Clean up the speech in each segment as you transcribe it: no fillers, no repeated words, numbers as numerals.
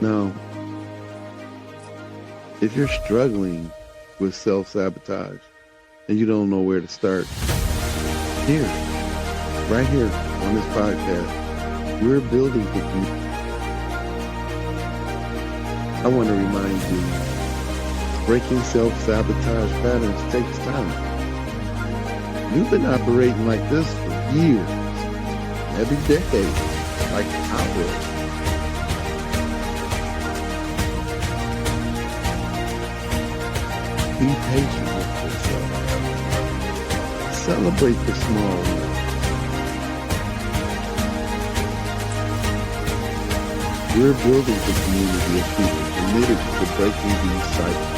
Now, if you're struggling with self-sabotage and you don't know where to start, here, right here on this podcast, we're building for you. I want to remind you, breaking self-sabotage patterns takes time. You've been operating like this for years, every decade, like I was. Be patient with yourself. Celebrate the small wins. We're building a community of people committed to breaking these cycles.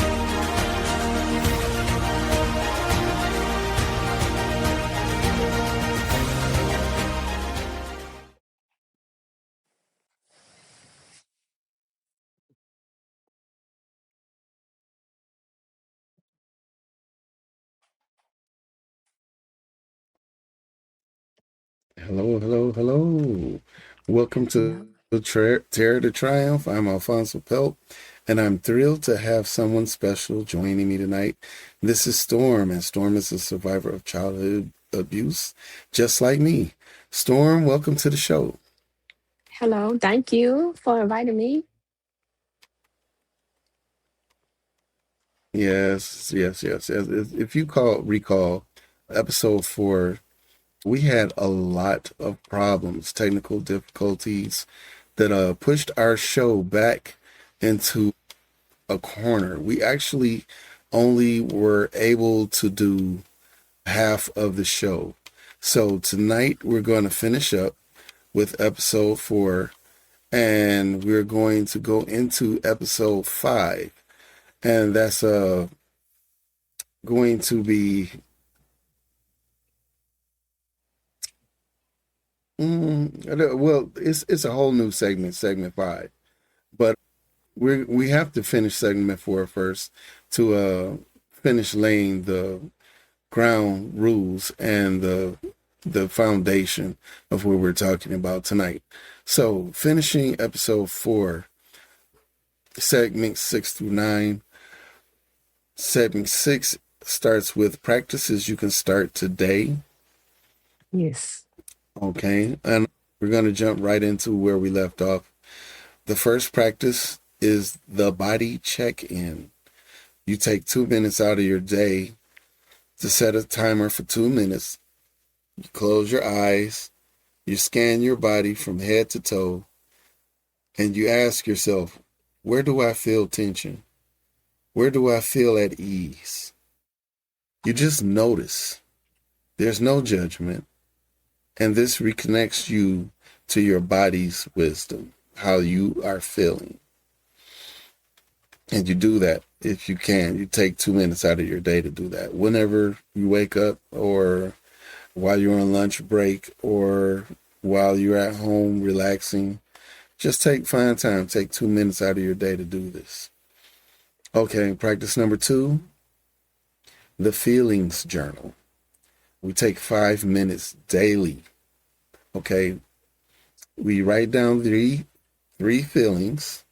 Hello, hello, hello. Welcome Hello. to Terror to Triumph. I'm Alfonso Pelt, and I'm thrilled to have someone special joining me tonight. This is Storm, and Storm is a survivor of childhood abuse, just like me. Storm, welcome to the show. Hello. Thank you for inviting me. Yes, yes, yes. If you recall, episode 4, we had a lot of problems, technical difficulties that pushed our show back into a corner. We actually only were able to do half of the show. So tonight we're going to finish up with episode 4, and we're going to go into episode 5. And that's going to be well, it's a whole new segment 5. But we have to finish segment 4 first to finish laying the ground rules and the foundation of what we're talking about tonight. So, finishing episode 4, segment 6 through 9. Segment 6 starts with practices you can start today. Yes. Okay, and we're going to jump right into where we left off. The first practice is the body check-in. You take 2 minutes out of your day to set a timer for 2 minutes. You close your eyes, you scan your body from head to toe, and you ask yourself, where do I feel tension? Where do I feel at ease? You just notice. There's no judgment. And this reconnects you to your body's wisdom, how you are feeling. And you do that if you can. You take 2 minutes out of your day to do that. Whenever you wake up, or while you're on lunch break, or while you're at home relaxing, just find time. Take 2 minutes out of your day to do this. Okay, practice number 2, the feelings journal. We take 5 minutes daily. Okay, we write down three feelings,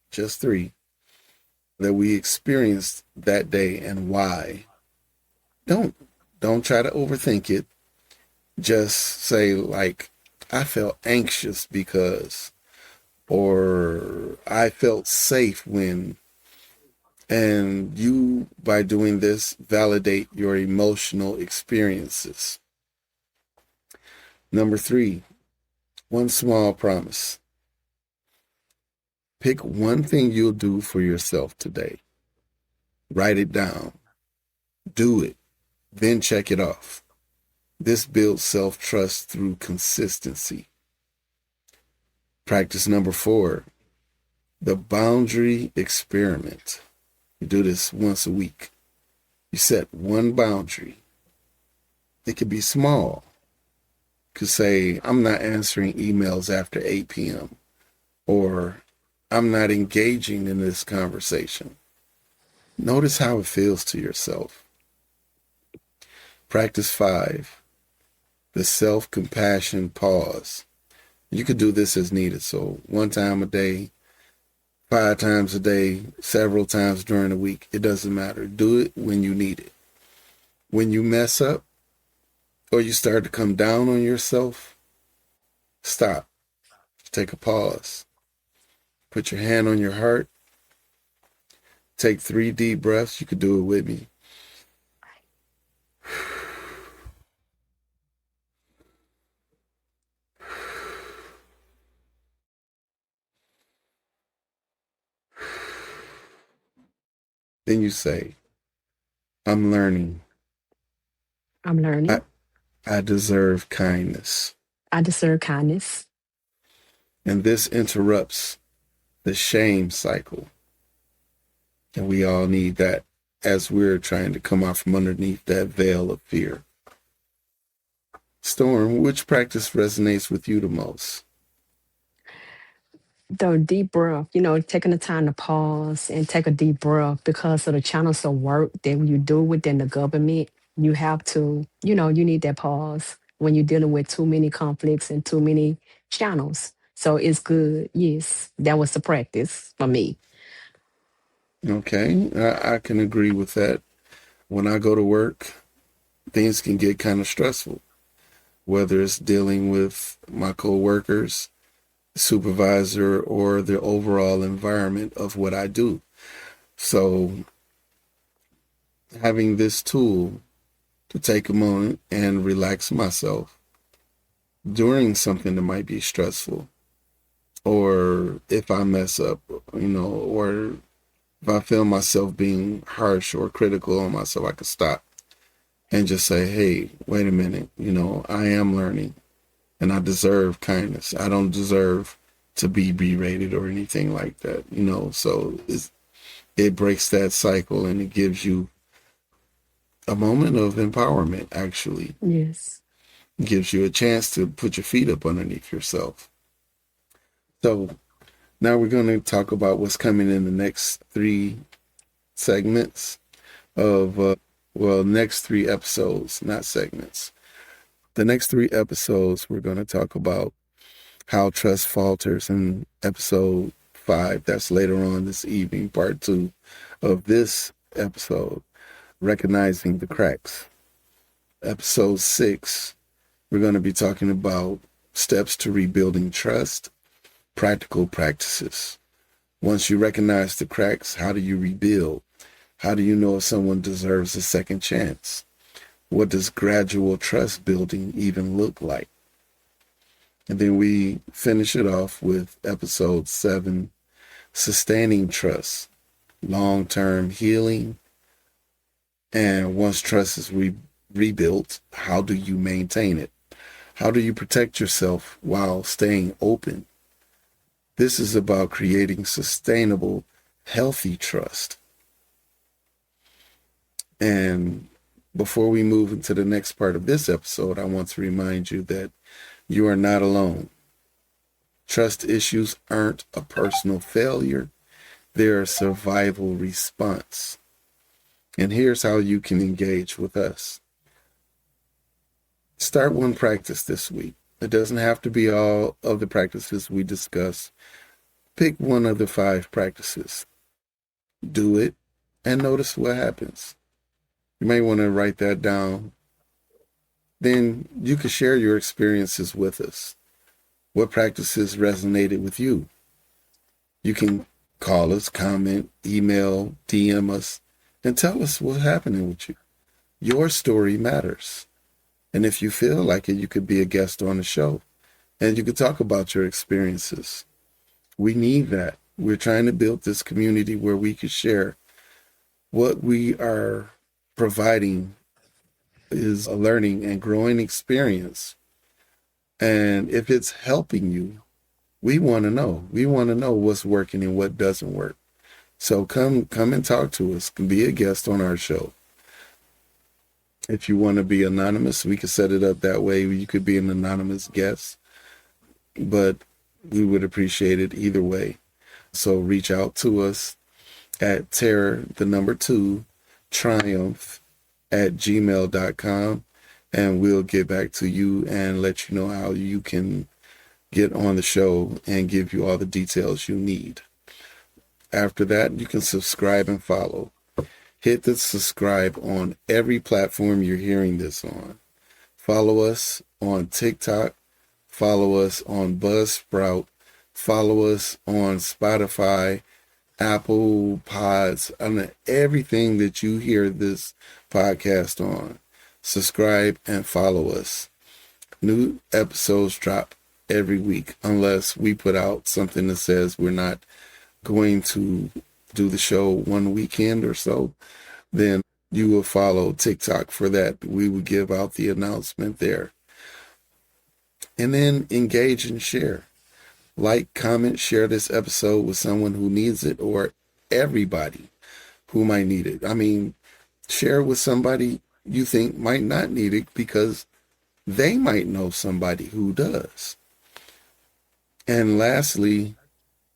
just 3, that we experienced that day and why. Don't try to overthink it. Just say, like, I felt anxious because, or I felt safe when. And you, by doing this, validate your emotional experiences. Number 3, one small promise. Pick one thing you'll do for yourself today. Write it down. Do it. Then check it off. This builds self-trust through consistency. Practice number 4, the boundary experiment. You do this once a week. You set one boundary. It could be small. You could say, I'm not answering emails after 8 p.m. Or I'm not engaging in this conversation. Notice how it feels to yourself. Practice 5, the self-compassion pause. You could do this as needed. So one time a day, 5 times a day, several times during the week. It doesn't matter. Do it when you need it. When you mess up or you start to come down on yourself, stop. Take a pause. Put your hand on your heart. Take 3 deep breaths. You could do it with me. Then you say, I'm learning. I'm I, learning. I deserve kindness. I deserve kindness. And this interrupts the shame cycle. And we all need that as we're trying to come out from underneath that veil of fear. Storm, which practice resonates with you the most? The deep breath, taking the time to pause and take a deep breath because of the channels of work that you do within the government. You have to, you need that pause when you're dealing with too many conflicts and too many channels. So it's good. Yes, that was the practice for me. Okay, I can agree with that. When I go to work, things can get kind of stressful, whether it's dealing with my coworkers, supervisor, or the overall environment of what I do. So having this tool to take a moment and relax myself during something that might be stressful, or if I mess up, or if I feel myself being harsh or critical on myself, I can stop and just say, hey, wait a minute, I am learning and I deserve kindness. I don't deserve to be berated or anything like that, so it breaks that cycle and it gives you a moment of empowerment, actually. Yes. It gives you a chance to put your feet up underneath yourself. So now we're going to talk about what's coming in the next 3 segments of, next 3 episodes, not segments. The next 3 episodes, we're going to talk about how trust falters in episode 5. That's later on this evening, part 2 of this episode, recognizing the cracks. Episode 6, we're going to be talking about steps to rebuilding trust, practical practices. Once you recognize the cracks, how do you rebuild? How do you know if someone deserves a second chance? What does gradual trust building even look like? And then we finish it off with episode 7, sustaining trust, long-term healing. And once trust is rebuilt, how do you maintain it? How do you protect yourself while staying open? This is about creating sustainable, healthy trust. And before we move into the next part of this episode, I want to remind you that you are not alone. Trust issues aren't a personal failure. They're a survival response. And here's how you can engage with us. Start one practice this week. It doesn't have to be all of the practices we discuss. Pick one of the 5 practices. Do it and notice what happens. You may want to write that down. Then you can share your experiences with us. What practices resonated with you? You can call us, comment, email, DM us, and tell us what's happening with you. Your story matters. And if you feel like it, you could be a guest on the show and you could talk about your experiences. We need that. We're trying to build this community where we could share what we are providing is a learning and growing experience. And if it's helping you, we want to know. We want to know what's working and what doesn't work. So come and talk to us. Be a guest on our show. If you want to be anonymous, we could set it up that way. You could be an anonymous guest, but we would appreciate it either way. So reach out to us at terror_triumph@gmail.com, and we'll get back to you and let you know how you can get on the show and give you all the details you need. After that, you can subscribe and follow. Hit the subscribe on every platform you're hearing this on. Follow us on TikTok. Follow us on Buzzsprout. Follow us on Spotify, Apple Pods, I mean, everything that you hear this podcast on. Subscribe and follow us. New episodes drop every week, unless we put out something that says we're not going to do the show one weekend or so. Then you will follow TikTok for that. We will give out the announcement there. And then engage and share. Like, comment, share this episode with someone who needs it or everybody who might need it. I mean, share with somebody you think might not need it because they might know somebody who does. And lastly,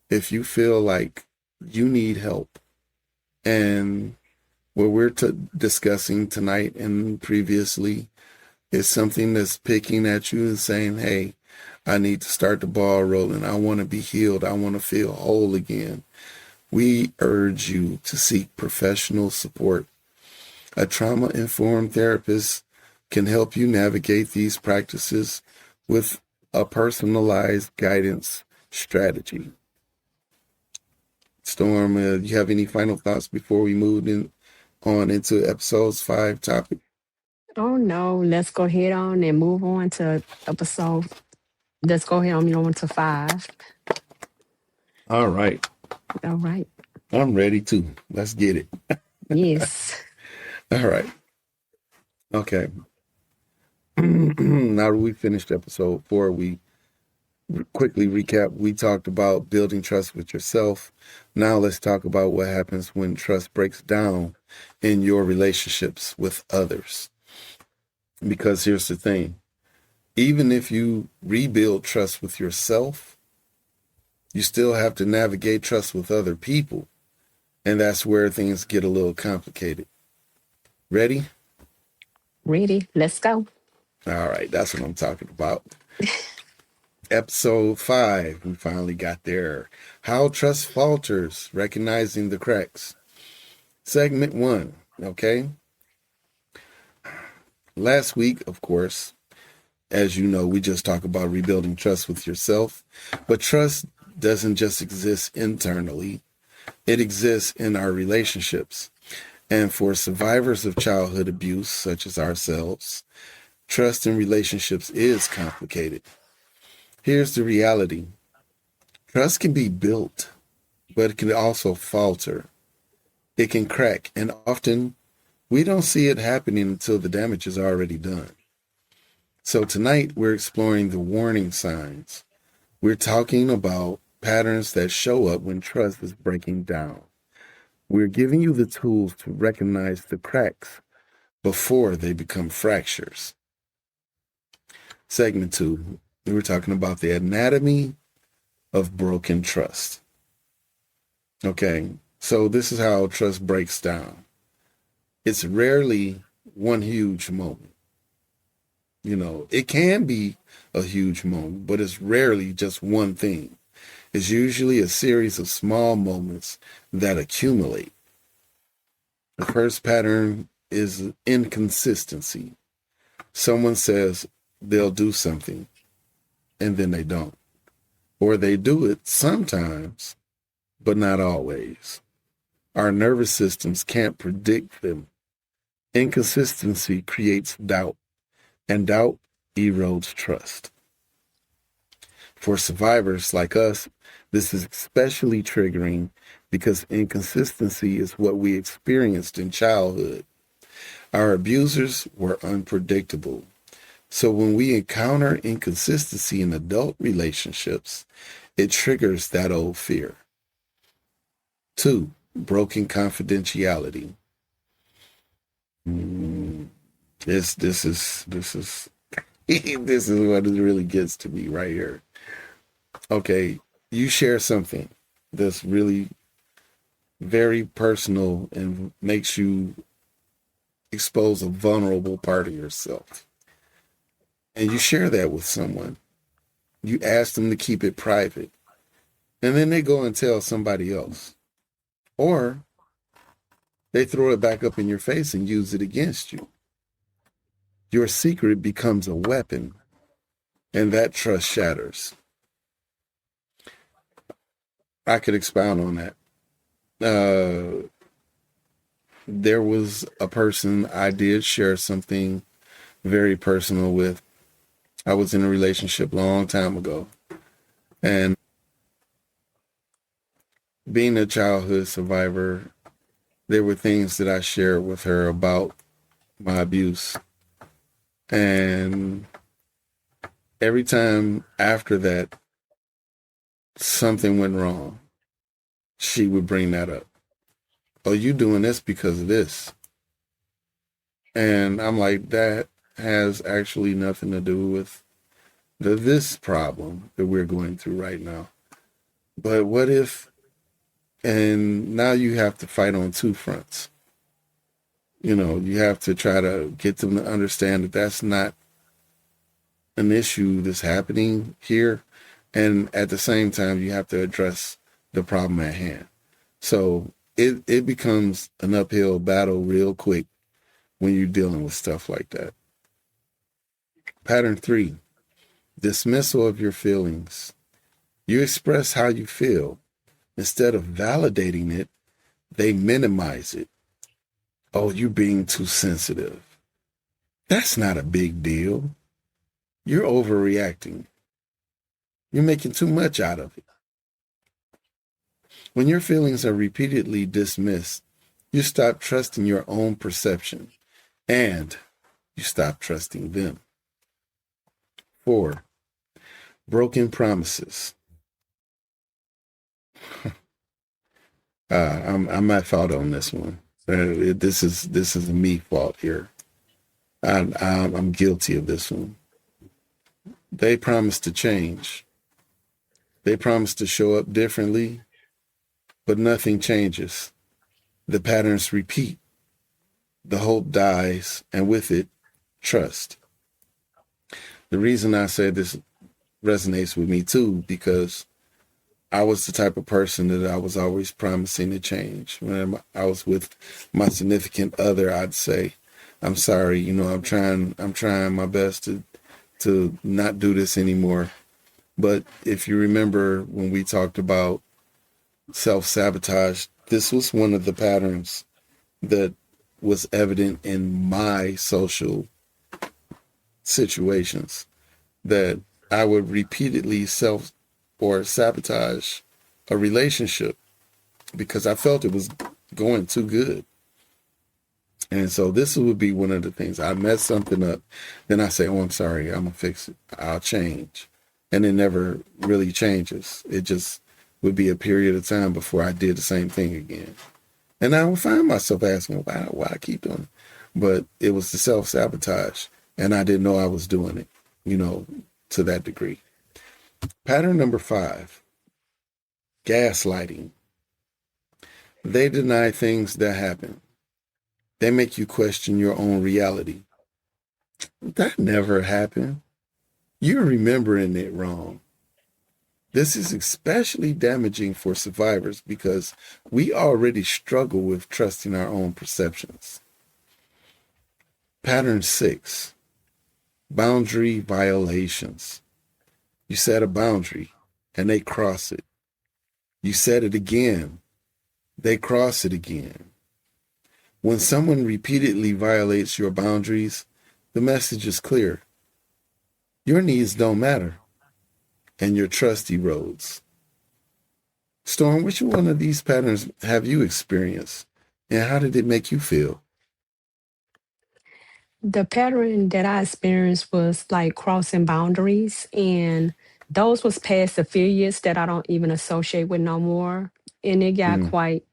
if you feel like you need help and what we're discussing tonight and previously is something that's picking at you and saying, hey, I need to start the ball rolling. I want to be healed. I want to feel whole again. We urge you to seek professional support. A trauma-informed therapist can help you navigate these practices with a personalized guidance strategy. Storm, you have any final thoughts before we move on into episode's 5 topic? Oh no, let's go ahead on and move on to episode. Let's go ahead on to 5. All right. All right. I'm ready too. Let's get it. Yes. All right. Okay. Now that we finished episode 4, we quickly recap. We talked about building trust with yourself. Now let's talk about what happens when trust breaks down in your relationships with others. Because here's the thing. Even if you rebuild trust with yourself, you still have to navigate trust with other people. And that's where things get a little complicated. Ready? Ready. Let's go. All right. That's what I'm talking about. Episode 5. We finally got there. How trust falters, recognizing the cracks. Segment 1. Okay. Last week, of course, as you know, we just talked about rebuilding trust with yourself. But trust doesn't just exist internally. It exists in our relationships. And for survivors of childhood abuse, such as ourselves, trust in relationships is complicated. Here's the reality. Trust can be built, but it can also falter. It can crack, and often we don't see it happening until the damage is already done. So tonight we're exploring the warning signs. We're talking about patterns that show up when trust is breaking down. We're giving you the tools to recognize the cracks before they become fractures. Segment 2, we were talking about the anatomy of broken trust. Okay, so this is how trust breaks down. It's rarely one huge moment. You know, it can be a huge moment, but it's rarely just one thing. It's usually a series of small moments that accumulate. The first pattern is inconsistency. Someone says they'll do something, and then they don't. Or they do it sometimes, but not always. Our nervous systems can't predict them. Inconsistency creates doubt, and doubt erodes trust. For survivors like us, this is especially triggering because inconsistency is what we experienced in childhood. Our abusers were unpredictable. So when we encounter inconsistency in adult relationships, it triggers that old fear. 2, broken confidentiality. This is this is what it really gets to me right here. Okay, you share something that's really very personal and makes you expose a vulnerable part of yourself. And you share that with someone. You ask them to keep it private. And then they go and tell somebody else. or they throw it back up in your face and use it against you. Your secret becomes a weapon, and that trust shatters. I could expound on that. There was a person I did share something very personal with. I was in a relationship a long time ago. And being a childhood survivor, there were things that I shared with her about my abuse. And every time after that, something went wrong, she would bring that up. Oh, you doing this because of this. And I'm like, that has actually nothing to do with this problem that we're going through right now. But what if, and now you have to fight on two fronts. You know, you have to try to get them to understand that that's not an issue that's happening here. And at the same time, you have to address the problem at hand. So it becomes an uphill battle real quick when you're dealing with stuff like that. Pattern 3, dismissal of your feelings. You express how you feel. Instead of validating it, they minimize it. Oh, you're being too sensitive. That's not a big deal. You're overreacting. You're making too much out of it. When your feelings are repeatedly dismissed, you stop trusting your own perception and you stop trusting them. 4, broken promises. I'm at fault on this one. This is a me fault here. I'm guilty of this one. They promise to change. They promise to show up differently, but nothing changes. The patterns repeat. The hope dies, and with it, trust. The reason I said this resonates with me too, because I was the type of person that I was always promising to change. When I was with my significant other, I'd say, I'm sorry, you know, I'm trying my best to not do this anymore. But if you remember when we talked about self-sabotage, this was one of the patterns that was evident in my social situations, that I would repeatedly self or sabotage a relationship because I felt it was going too good. And so this would be one of the things. I mess something up, then I say, oh, I'm sorry, I'm gonna fix it, I'll change. And it never really changes. It just would be a period of time before I did the same thing again. And I would find myself asking, why I keep doing it? But it was the self-sabotage, and I didn't know I was doing it, you know, to that degree. Pattern number 5, gaslighting. They deny things that happen. They make you question your own reality. That never happened. You're remembering it wrong. This is especially damaging for survivors because we already struggle with trusting our own perceptions. Pattern 6, boundary violations. You set a boundary and they cross it. You set it again, they cross it again. When someone repeatedly violates your boundaries, the message is clear. Your needs don't matter, and your trust erodes. Storm, which one of these patterns have you experienced, and how did it make you feel? The pattern that I experienced was like crossing boundaries, and those was past the few years that I don't even associate with no more. And it got Mm, quite,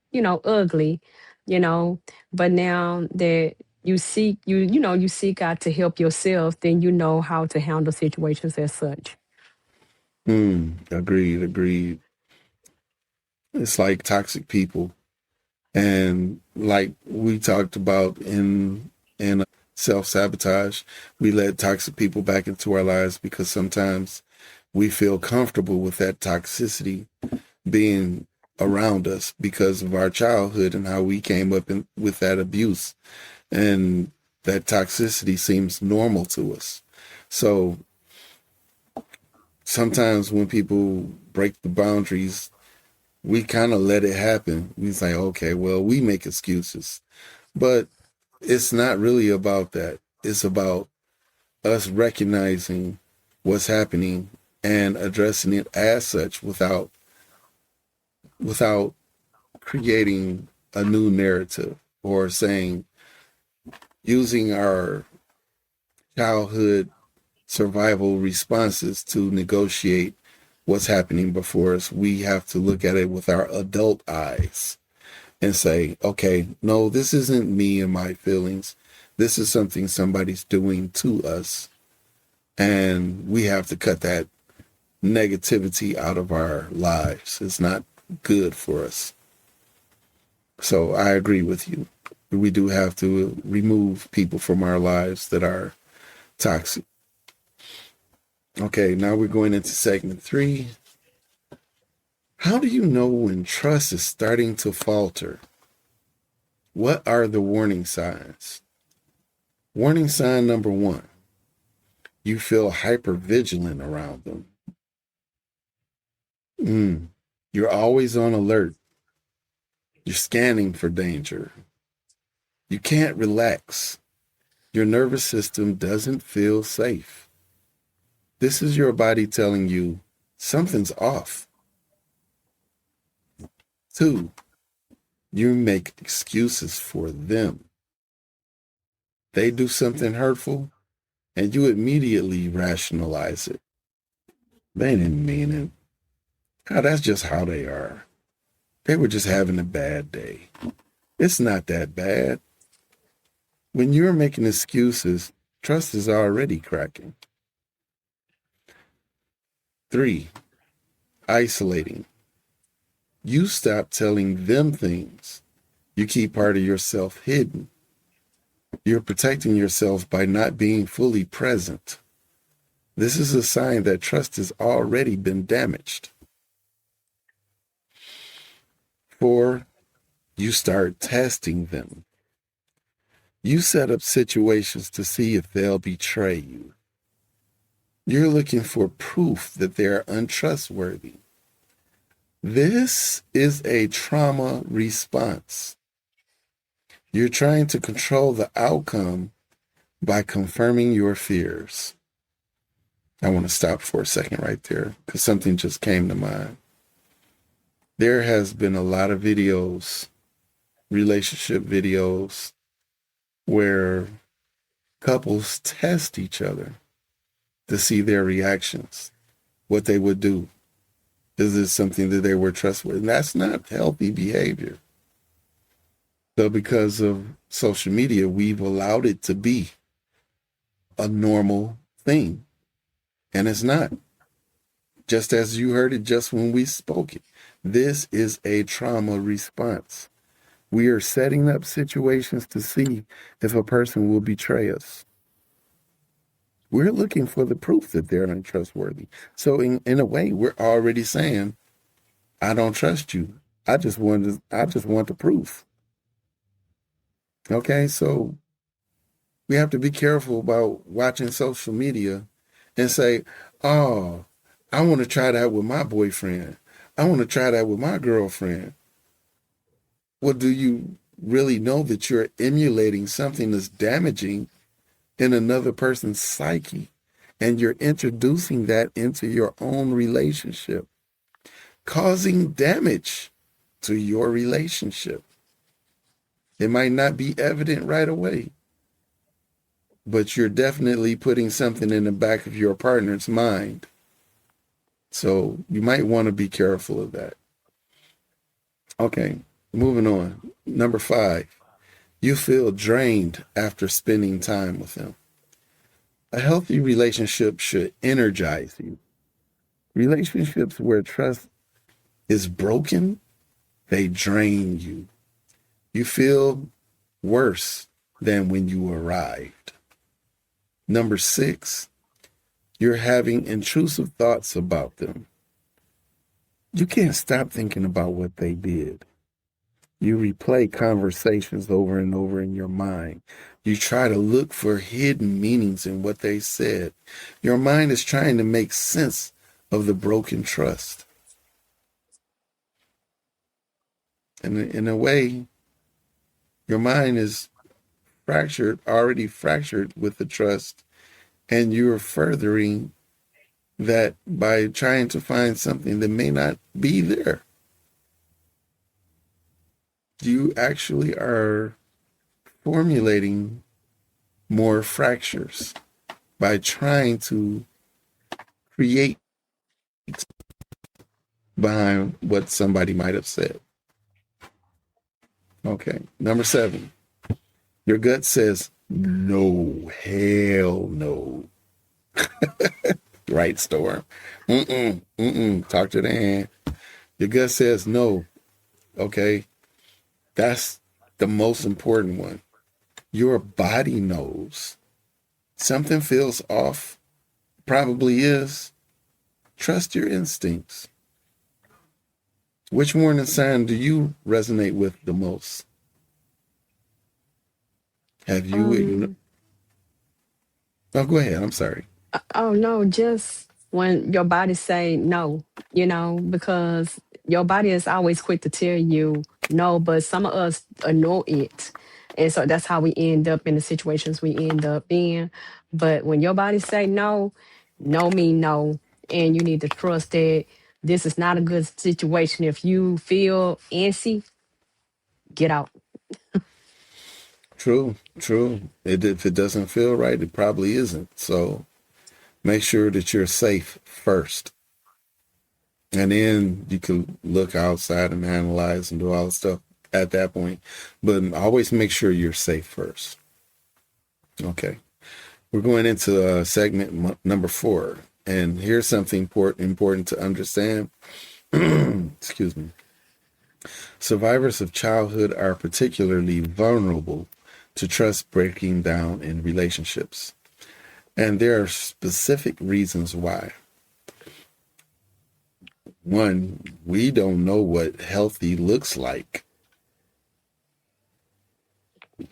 ugly, you know. But now that you seek out to help yourself, then you know how to handle situations as such. agreed, agreed. It's like toxic people. And like we talked about in self-sabotage, we let toxic people back into our lives because sometimes we feel comfortable with that toxicity being around us because of our childhood and how we came up with that abuse. And that toxicity seems normal to us. So sometimes when people break the boundaries, we kind of let it happen. We say, okay, well, we make excuses. But it's not really about that. It's about us recognizing what's happening and addressing it as such without creating a new narrative or saying using our childhood survival responses to negotiate what's happening before us. We have to look at it with our adult eyes and say, okay, no, this isn't me and my feelings. This is something somebody's doing to us. And we have to cut that negativity out of our lives. It's not good for us. So I agree with you. We do have to remove people from our lives that are toxic. Okay, now we're going into segment 3. How do you know when trust is starting to falter? What are the warning signs? Warning sign number 1, you feel hyper vigilant around them. You're always on alert. You're scanning for danger. You can't relax. Your nervous system doesn't feel safe. This is your body telling you something's off. 2, you make excuses for them. They do something hurtful, and you immediately rationalize it. They didn't mean it. Oh, that's just how they are. They were just having a bad day. It's not that bad. When you're making excuses, trust is already cracking. 3, isolating. You stop telling them things. You keep part of yourself hidden. You're protecting yourself by not being fully present. This is a sign that trust has already been damaged. 4, you start testing them. You set up situations to see if they'll betray you. You're looking for proof that they're untrustworthy. This is a trauma response. You're trying to control the outcome by confirming your fears. I want to stop for a second right there because something just came to mind. There has been a lot of videos, relationship videos, where couples test each other to see their reactions, what they would do. Is this something that they were trustworthy? And that's not healthy behavior. So because of social media, we've allowed it to be a normal thing. And it's not. Just as you heard it just when we spoke it. This is a trauma response. We are setting up situations to see if a person will betray us. We're looking for the proof that they're untrustworthy. So in a way, we're already saying, I don't trust you. I just want the proof. Okay, so we have to be careful about watching social media and say, oh, I want to try that with my boyfriend. I want to try that with my girlfriend. Well, do you really know that you're emulating something that's damaging in another person's psyche? And you're introducing that into your own relationship, causing damage to your relationship. It might not be evident right away, but you're definitely putting something in the back of your partner's mind. So you might want to be careful of that. Okay, moving on. Number 5, you feel drained after spending time with them. A healthy relationship should energize you. Relationships where trust is broken, they drain you. You feel worse than when you arrived. Number 6, you're having intrusive thoughts about them. You can't stop thinking about what they did. You replay conversations over and over in your mind. You try to look for hidden meanings in what they said. Your mind is trying to make sense of the broken trust. And in a way, your mind is already fractured with the trust, and you're furthering that by trying to find something that may not be there. You actually are formulating more fractures by trying to create behind what somebody might have said. Okay. Number 7, your gut says, no, hell no. Right, Storm? Talk to the hand. Your gut says no. Okay. That's the most important one. Your body knows something feels off, probably is. Trust your instincts. Which warning sign do you resonate with the most? Have you? Um, Oh, go ahead. I'm sorry. oh no, just when your body say no, because your body is always quick to tell you no, but some of us ignore it. And so that's how we end up in the situations we end up in. But when your body say no, no mean no. And you need to trust that this is not a good situation. If you feel antsy, get out. True, true. If it doesn't feel right, it probably isn't. So make sure that you're safe first. And then you can look outside and analyze and do all the stuff at that point. But always make sure you're safe first. Okay. We're going into segment number 4. And here's something important to understand. Excuse me. Survivors of childhood are particularly vulnerable to trust breaking down in relationships. And there are specific reasons why. One, we don't know what healthy looks like.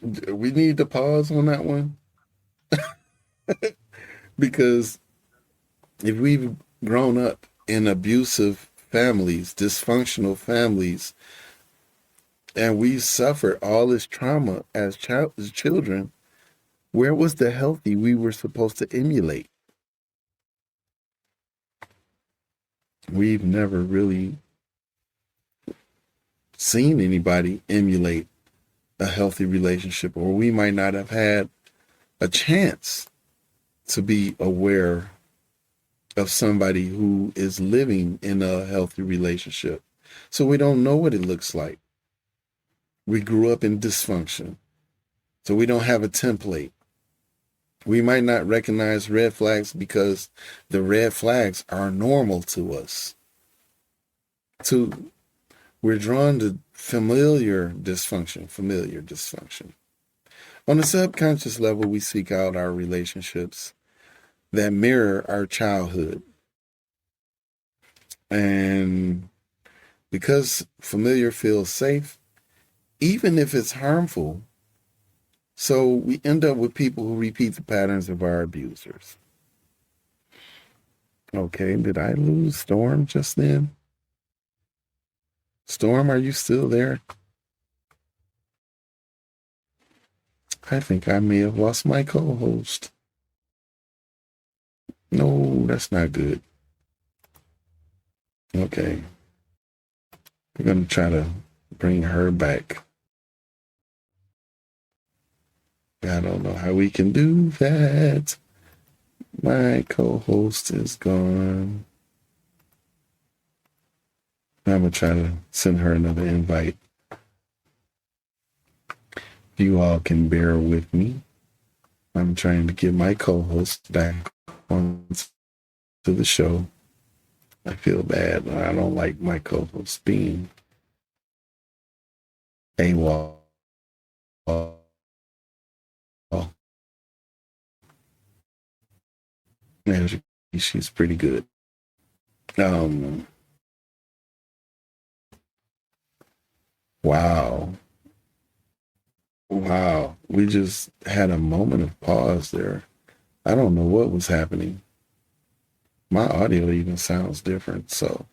We need to pause on that one because if we've grown up in abusive families, dysfunctional families, and we suffered all this trauma as children, where was the healthy we were supposed to emulate? We've never really seen anybody emulate a healthy relationship, or we might not have had a chance to be aware of somebody who is living in a healthy relationship. So we don't know what it looks like. We grew up in dysfunction. So we don't have a template. We might not recognize red flags because the red flags are normal to us. We're drawn to familiar dysfunction. On a subconscious level, we seek out our relationships that mirror our childhood. And because familiar feels safe, even if it's harmful, so we end up with people who repeat the patterns of our abusers. Okay, did I lose Storm just then? Storm, are you still there? I think I may have lost my co-host. No, that's not good. Okay. We're going to try to bring her back. I don't know how we can do that. My co-host is gone. I'm going to try to send her another invite. You all can bear with me. I'm trying to get my co-host back on to the show. I feel bad. I don't like my co-host being AWOL. She's pretty good. Wow. Wow. We just had a moment of pause there. I don't know what was happening. My audio even sounds different. So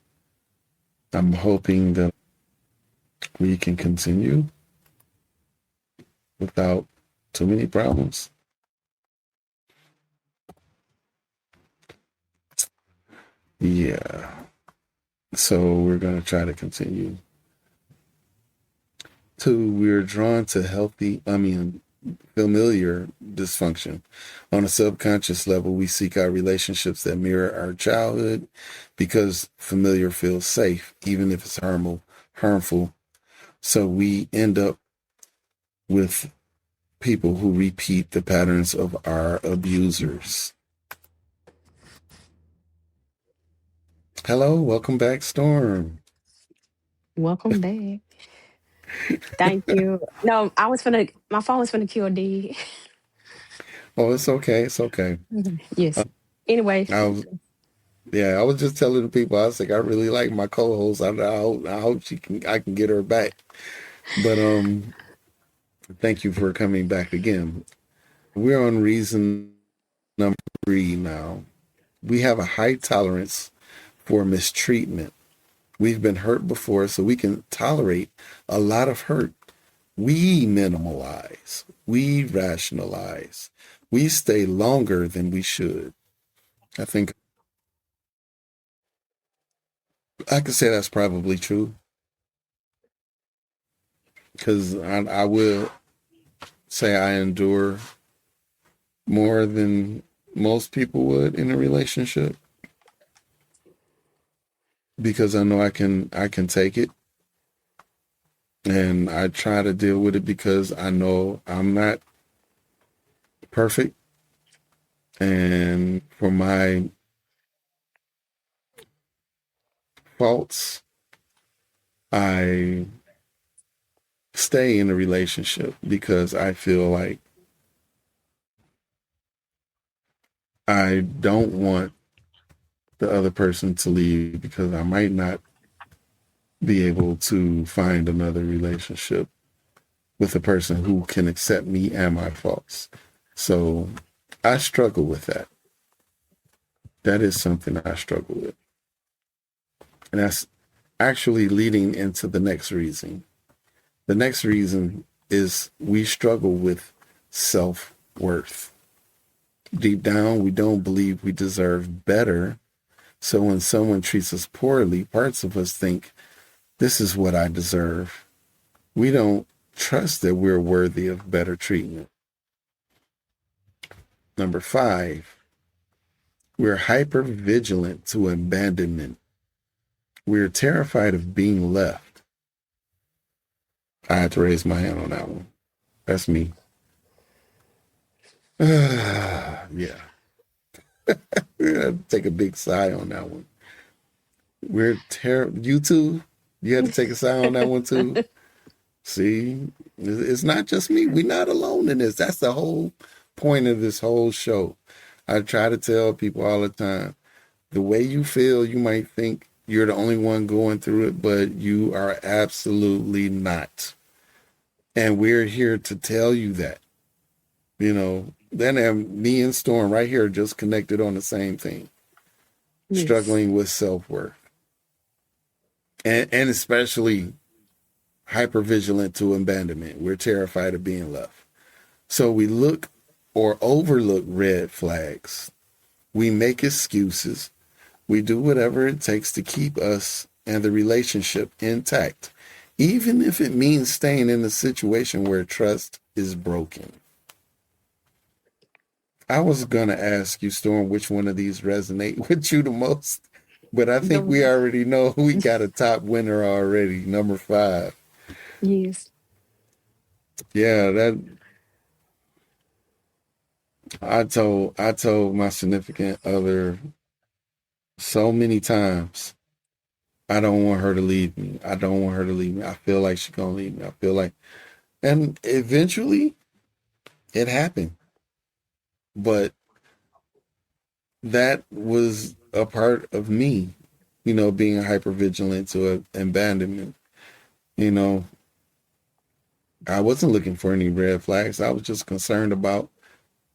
I'm hoping that we can continue without too many problems. Yeah. So we're going to try to continue. Two, we're drawn to familiar dysfunction. On a subconscious level, we seek out relationships that mirror our childhood because familiar feels safe, even if it's harmful. So we end up with people who repeat the patterns of our abusers. Hello, welcome back, Storm. Welcome back. Thank you. No, I was finna. My phone was finna kill D. Oh, it's okay. It's okay. Mhm. Yes. Anyway, I was, yeah, I was just telling the people. I was like, I really like my co-host. I hope I can get her back. But thank you for coming back again. We're on reason number 3 now. We have a high tolerance for mistreatment. We've been hurt before, so we can tolerate a lot of hurt. We minimalize, we rationalize, we stay longer than we should. I think I could say that's probably true because I will say I endure more than most people would in a relationship because I know I can take it, and I try to deal with it because I know I'm not perfect, and for my faults I stay in a relationship because I feel like I don't want the other person to leave because I might not be able to find another relationship with a person who can accept me and my faults. So I struggle with that. That is something I struggle with. And that's actually leading into the next reason. The next reason is we struggle with self worth. Deep down, we don't believe we deserve better. So when someone treats us poorly, parts of us think, this is what I deserve. We don't trust that we're worthy of better treatment. Number 5, we're hyper vigilant to abandonment. We're terrified of being left. I had to raise my hand on that one. That's me. Yeah. Take a big sigh on that one. You too? You had to take a sigh on that one too? See, it's not just me. We're not alone in this. That's the whole point of this whole show. I try to tell people all the time, the way you feel, you might think you're the only one going through it, but you are absolutely not. And we're here to tell you that. Then me and Storm right here just connected on the same thing, yes. struggling with self-worth. And especially hypervigilant to abandonment. We're terrified of being left. So we look or overlook red flags. We make excuses. We do whatever it takes to keep us and the relationship intact, even if it means staying in a situation where trust is broken. I was going to ask you, Storm, which one of these resonate with you the most, but I think we The already know we got a top winner already, number 5. yes. Yeah, that I told my significant other so many times, I don't want her to leave me. I don't want her to leave me. I feel like she's gonna leave me. I feel like, and eventually it happened. But that was a part of me, being hyper vigilant to abandonment. You know, I wasn't looking for any red flags. I was just concerned about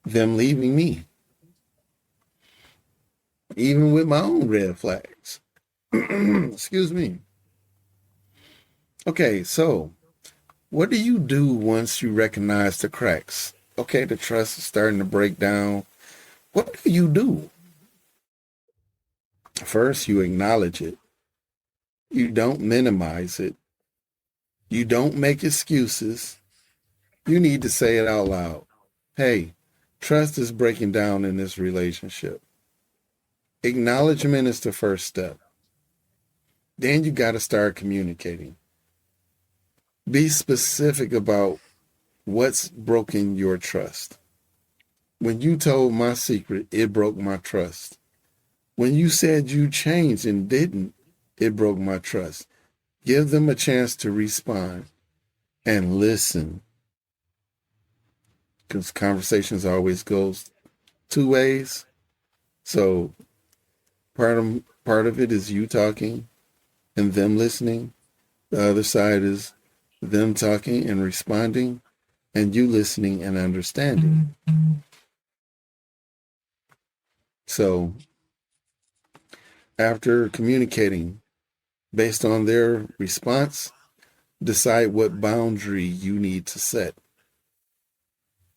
them leaving me, even with my own red flags. Excuse me. Okay, so what do you do once you recognize the cracks? Okay, the trust is starting to break down. What do you do? First, you acknowledge it. You don't minimize it. You don't make excuses. You need to say it out loud. Hey, trust is breaking down in this relationship. Acknowledgement is the first step. Then you got to start communicating. Be specific about what's broken your trust. When you told my secret, it broke my trust. When you said you changed and didn't, it broke my trust. Give them a chance to respond and listen, because conversations always goes two ways. So part of it is you talking and them listening. The other side is them talking and responding, and you listening and understanding. So after communicating based on their response, decide what boundary you need to set.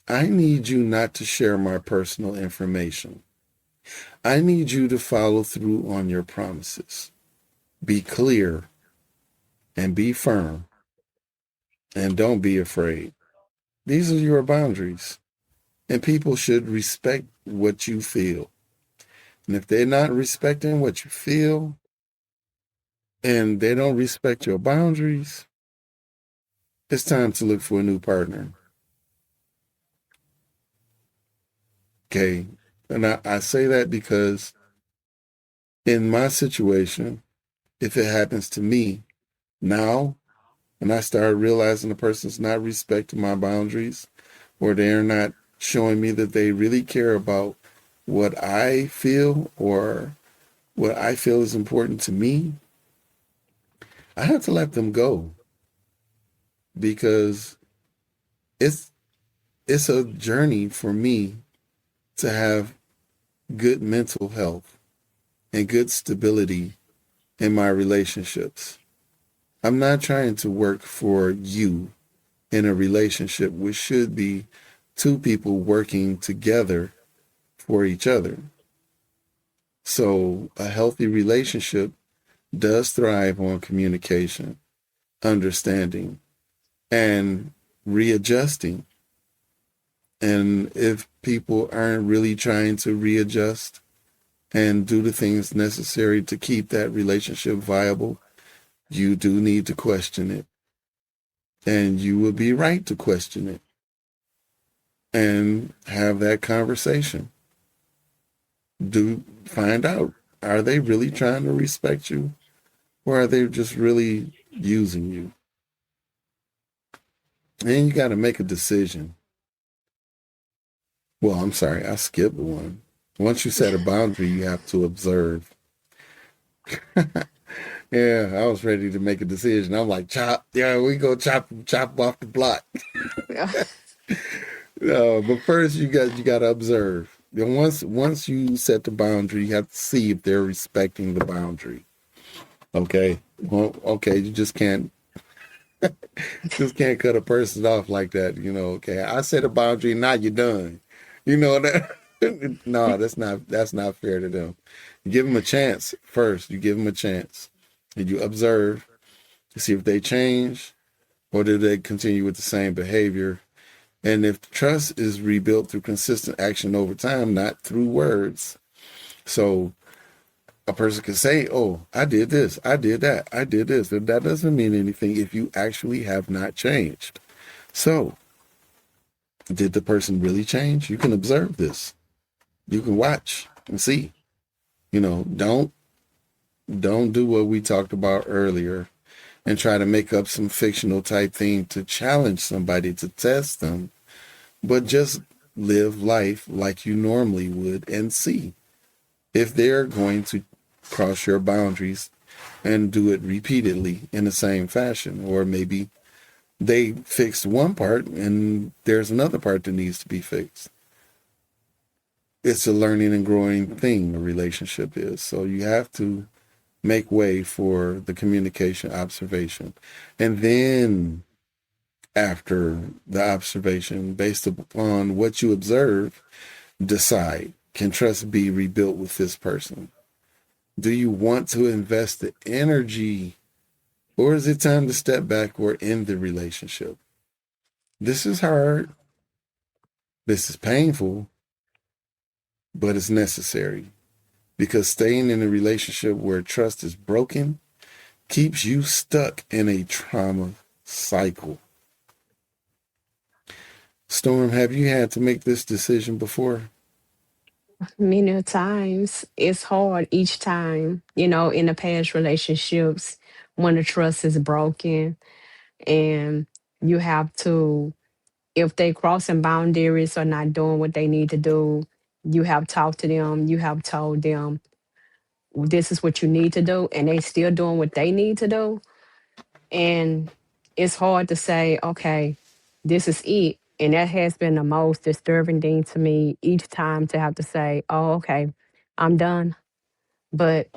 I need you not to share my personal information. I need you to follow through on your promises. Be clear and be firm, and don't be afraid. These are your boundaries, and people should respect what you feel. And if they're not respecting what you feel and they don't respect your boundaries, it's time to look for a new partner. Okay. And I say that because in my situation, if it happens to me now, and I start realizing the person's not respecting my boundaries, or they're not showing me that they really care about what I feel or what I feel is important to me, I have to let them go, because it's it's a journey for me to have good mental health and good stability in my relationships. I'm not trying to work for you in a relationship, which should be two people working together for each other. So a healthy relationship does thrive on communication, understanding, and readjusting. And if people aren't really trying to readjust and do the things necessary to keep that relationship viable, you do need to question it. And you will be right to question it and have that conversation. Do find out, are they really trying to respect you, or are they just really using you? And you got to make a decision. Well, I'm sorry, I skipped one. Once you set a boundary, you have to observe. Yeah, I was ready to make a decision. I'm like, chop. Yeah, we go chop off the block. But first, you got to observe. And once you set the boundary, you have to see if they're respecting the boundary. Okay. Well, okay, you just can't cut a person off like that. Okay, I set a boundary, now you're done. You know that. No, that's not fair to them. You give them a chance first. You give them a chance, and you observe to see if they change or do they continue with the same behavior. And if trust is rebuilt through consistent action over time, not through words. So a person can say, oh, I did this, I did that, I did this. But that doesn't mean anything if you actually have not changed. So did the person really change? You can observe this. You can watch and see. Don't do what we talked about earlier and try to make up some fictional type thing to challenge somebody, to test them, but just live life like you normally would and see if they're going to cross your boundaries and do it repeatedly in the same fashion, or maybe They fixed one part and there's another part that needs to be fixed. It's a learning and growing thing, a relationship is. So you have to make way for the communication observation. And then after the observation, based upon what you observe, decide, can trust be rebuilt with this person? Do you want to invest the energy, or is it time to step back or end the relationship? This is hard. This is painful, but it's necessary, because staying in a relationship where trust is broken keeps you stuck in a trauma cycle. Storm, have you had to make this decision before? Many times it's hard each time, in the past relationships when the trust is broken and you have to, if they crossing boundaries or not doing what they need to do, you have talked to them, you have told them this is what you need to do, and they still doing what they need to do. And it's hard to say, okay, this is it. And that has been the most disturbing thing to me each time, to have to say, oh, okay, I'm done. But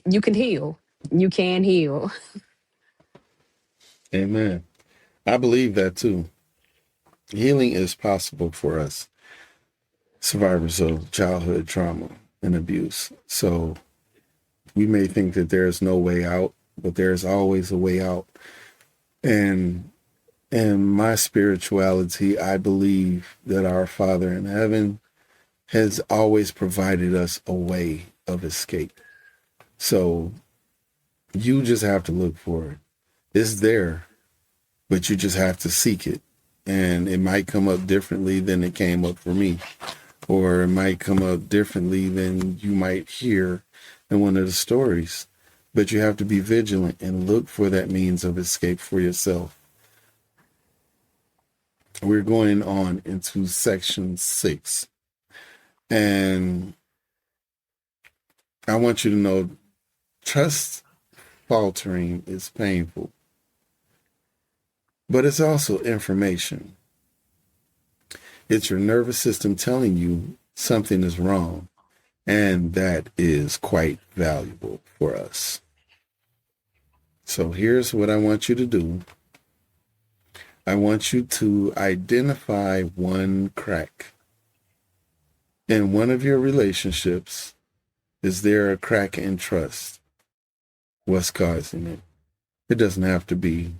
you can heal. You can heal. Amen. I believe that too. Healing is possible for us, survivors of childhood trauma and abuse. So we may think that there is no way out, but there's always a way out. And in my spirituality, I believe that our Father in heaven has always provided us a way of escape. So you just have to look for it. It's there, but you just have to seek it. And it might come up differently than it came up for me, or it might come up differently than you might hear in one of the stories. But you have to be vigilant and look for that means of escape for yourself. We're going on into section 6. And I want you to know, trust faltering is painful, but it's also information. It's your nervous system telling you something is wrong, and that is quite valuable for us. So here's what I want you to do. I want you to identify one crack in one of your relationships. Is there a crack in trust? What's causing it? It doesn't have to be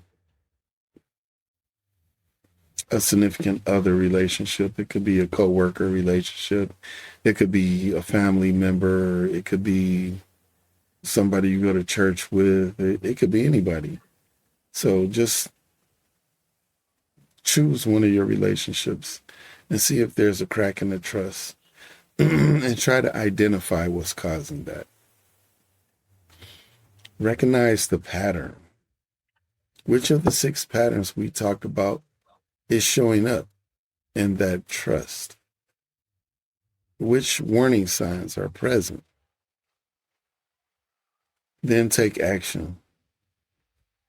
a significant other relationship. It could be a coworker relationship. It could be a family member. It could be somebody you go to church with. It could be anybody. So just choose one of your relationships and see if there's a crack in the trust and try to identify what's causing that. Recognize the pattern. Which of the 6 patterns we talked about is showing up in that trust? Which warning signs are present? Then take action.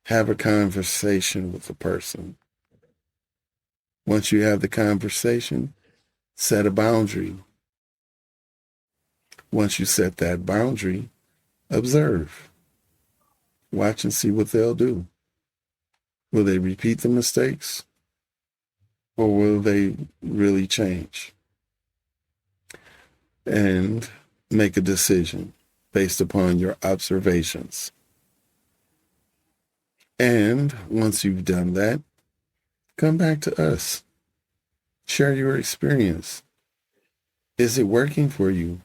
Have a conversation with the person. Once you have the conversation, set a boundary. Once you set that boundary, observe. Watch and see what they'll do. Will they repeat the mistakes? Or will they really change? And make a decision based upon your observations. And once you've done that, come back to us. Share your experience. Is it working for you?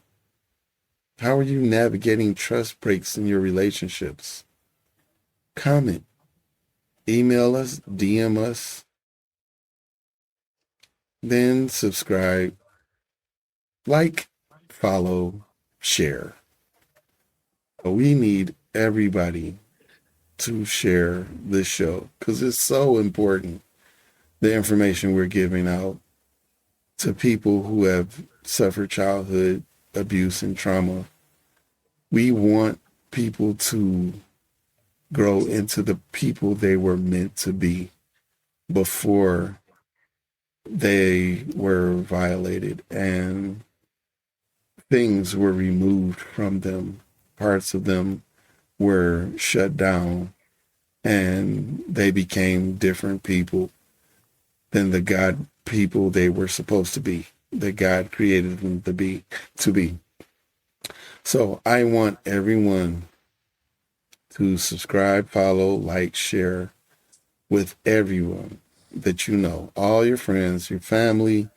How are you navigating trust breaks in your relationships? Comment. Email us, DM us. Then subscribe, like, follow, share. We need everybody to share this show because it's so important, the information we're giving out to people who have suffered childhood abuse and trauma. We want people to grow into the people they were meant to be before they were violated and things were removed from them. Parts of them were shut down and they became different people than the God people they were supposed to be, that God created them to be. So I want everyone to subscribe, follow, like, share with everyone that you know, all your friends, your family,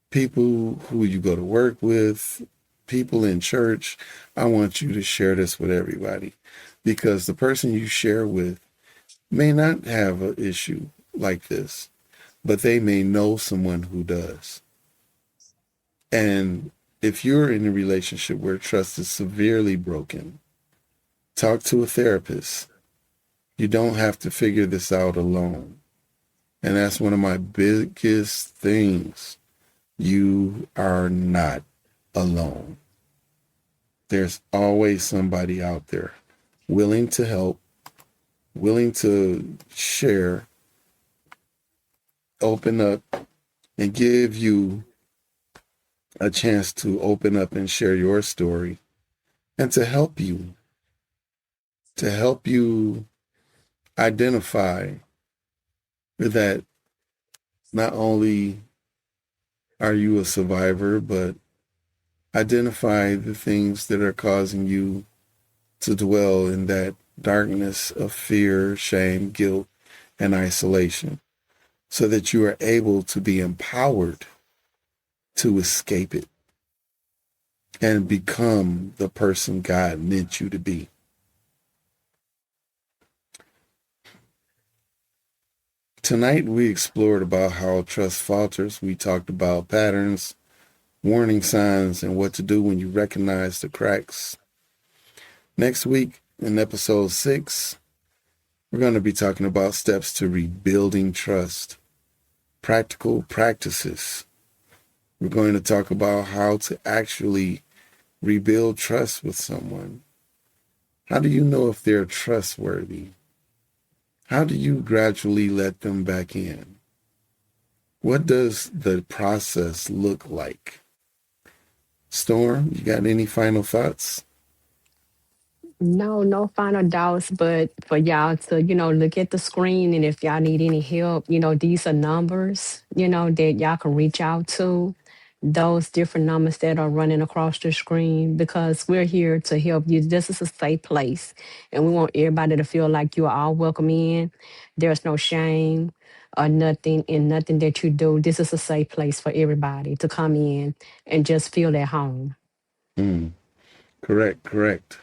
people who you go to work with, people in church. I want you to share this with everybody because the person you share with may not have an issue like this, but they may know someone who does. And if you're in a relationship where trust is severely broken, talk to a therapist. You don't have to figure this out alone. And that's one of my biggest things. You are not alone. There's always somebody out there willing to help, willing to share, open up, and give you a chance to open up and share your story and to help you identify that not only are you a survivor, but identify the things that are causing you to dwell in that darkness of fear, shame, guilt, and isolation so that you are able to be empowered to escape it and become the person God meant you to be. Tonight, we explored about how trust falters. We talked about patterns, warning signs, and what to do when you recognize the cracks. Next week, in episode 6, we're going to be talking about steps to rebuilding trust, practical practices. We're going to talk about how to actually rebuild trust with someone. How do you know if they're trustworthy? How do you gradually let them back in? What does the process look like? Storm, you got any final thoughts? No, no final doubts, but for y'all to, look at the screen and if y'all need any help, these are numbers, that y'all can reach out to. Those different numbers that are running across the screen because we're here to help you. This is a safe place and we want everybody to feel like you are all welcome in. There's no shame or nothing in nothing that you do. This is a safe place for everybody to come in and just feel at home. Correct, correct.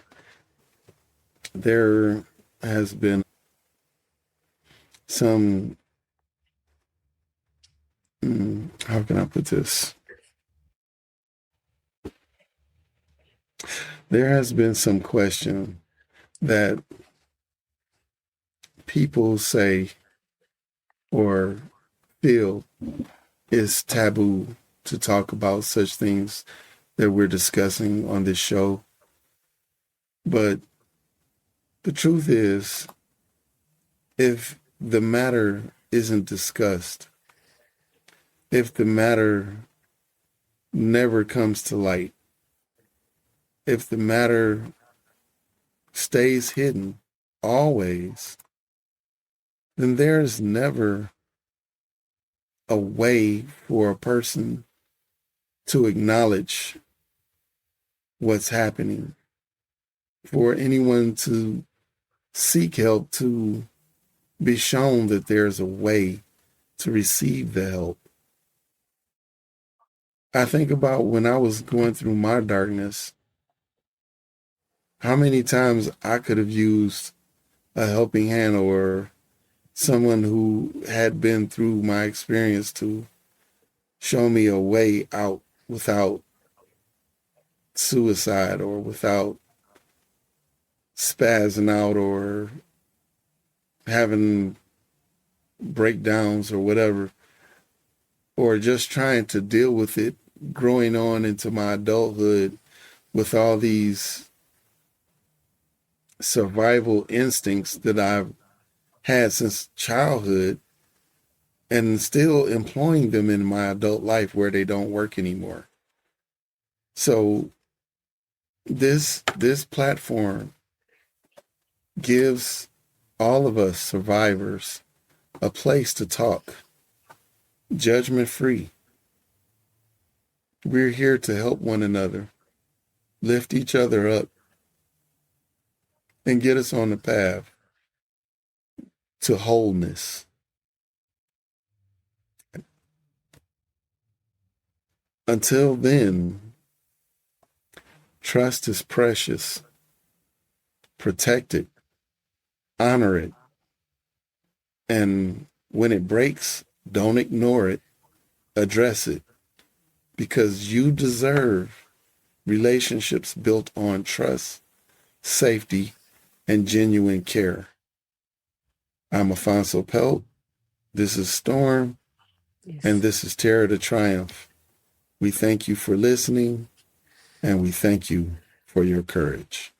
There has been some, how can I put this? There has been some question that people say or feel is taboo to talk about such things that we're discussing on this show. But the truth is, if the matter isn't discussed, if the matter never comes to light, if the matter stays hidden always, then there's never a way for a person to acknowledge what's happening, for anyone to seek help, to be shown that there's a way to receive the help. I think about when I was going through my darkness, how many times I could have used a helping hand or someone who had been through my experience to show me a way out without suicide or without spazzing out or having breakdowns or whatever, or just trying to deal with it growing on into my adulthood with all these survival instincts that I've had since childhood and still employing them in my adult life where they don't work anymore. So this platform gives all of us survivors a place to talk, judgment free. We're here to help one another, lift each other up, and get us on the path to wholeness. Until then, trust is precious. Protect it, honor it, and when it breaks, don't ignore it, address it, because you deserve relationships built on trust, safety, and genuine care. I'm Afonso Pelt. This is Storm, and Yes. this is Terror to Triumph. We thank you for listening, and we thank you for your courage.